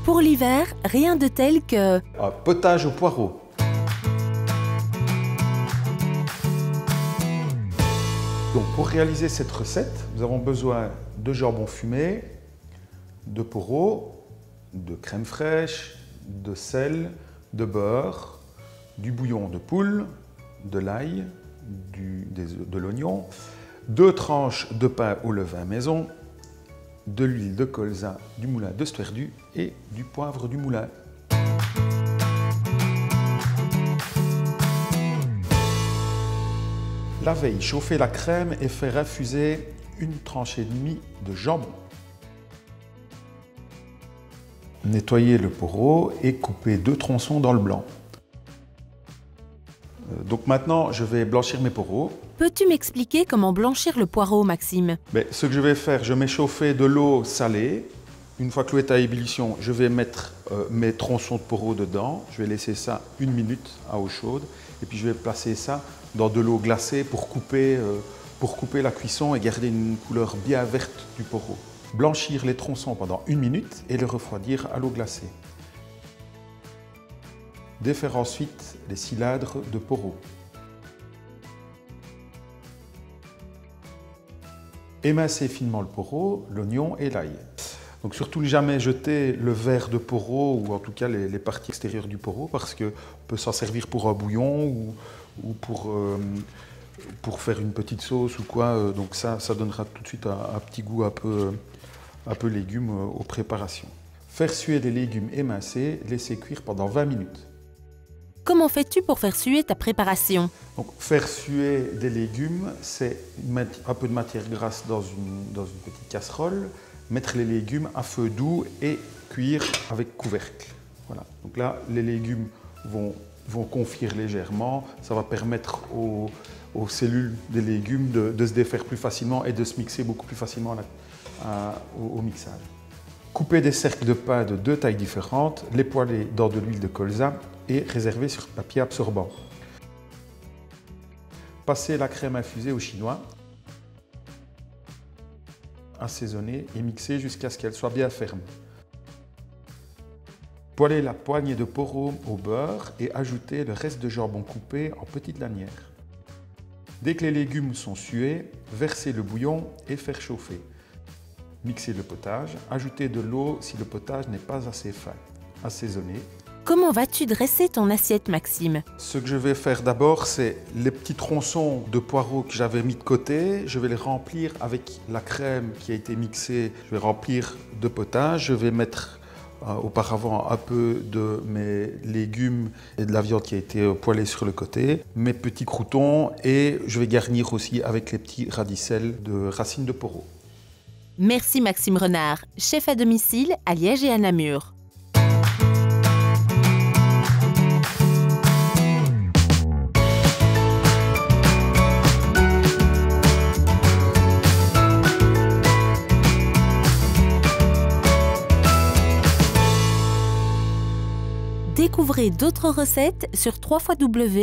Pour l'hiver, rien de tel que Un potage au poireau. Donc pour réaliser cette recette, nous avons besoin de jambon fumé, de poireaux, de crème fraîche, de sel, de beurre, du bouillon de poule, de l'ail, de l'oignon, 2 tranches de pain au levain maison, de l'huile de colza du moulin de Stuerdu et du poivre du moulin. La veille, chauffer la crème et faire infuser une tranche et demie de jambon. Nettoyer le poireau et couper 2 tronçons dans le blanc. Donc maintenant, je vais blanchir mes poireaux. Peux-tu m'expliquer comment blanchir le poireau, Maxime? Ce que je vais faire, je mets chauffer de l'eau salée. Une fois que l'eau est à ébullition, je vais mettre mes tronçons de poireaux dedans. Je vais laisser ça 1 minute à eau chaude. Et puis je vais placer ça dans de l'eau glacée pour couper la cuisson et garder une couleur bien verte du poireau. Blanchir les tronçons pendant 1 minute et les refroidir à l'eau glacée. Défaire ensuite les cylindres de poireaux. Émincer finement le poireau, l'oignon et l'ail. Donc surtout jamais jeter le verre de poireau ou en tout cas les parties extérieures du poireau parce qu'on peut s'en servir pour un bouillon ou pour faire une petite sauce ou quoi. Donc ça donnera tout de suite un petit goût un peu légumes aux préparations. Faire suer les légumes émincés, laisser cuire pendant 20 minutes. Comment fais-tu pour faire suer ta préparation? Donc, faire suer des légumes, c'est mettre un peu de matière grasse dans une petite casserole, mettre les légumes à feu doux et cuire avec couvercle. Voilà. Donc là, les légumes vont confire légèrement. Ça va permettre aux cellules des légumes de se défaire plus facilement et de se mixer beaucoup plus facilement au mixage. Couper des cercles de pain de 2 tailles différentes, les poêler dans de l'huile de colza et réserver sur papier absorbant. Passer la crème infusée au chinois, assaisonner et mixer jusqu'à ce qu'elle soit bien ferme. Poêler la poignée de poireaux au beurre et ajouter le reste de jambon coupé en petites lanières. Dès que les légumes sont sués, verser le bouillon et faire chauffer. Mixer le potage, ajouter de l'eau si le potage n'est pas assez fin. Assaisonner. Comment vas-tu dresser ton assiette, Maxime? Ce que je vais faire d'abord, c'est les petits tronçons de poireaux que j'avais mis de côté. Je vais les remplir avec la crème qui a été mixée. Je vais remplir de potage. Je vais mettre auparavant un peu de mes légumes et de la viande qui a été poêlée sur le côté. Mes petits croûtons et je vais garnir aussi avec les petits radicelles de racines de poireaux. Merci Maxime Renard, chef à domicile à Liège et à Namur. Découvrez d'autres recettes sur www.omiam.tv.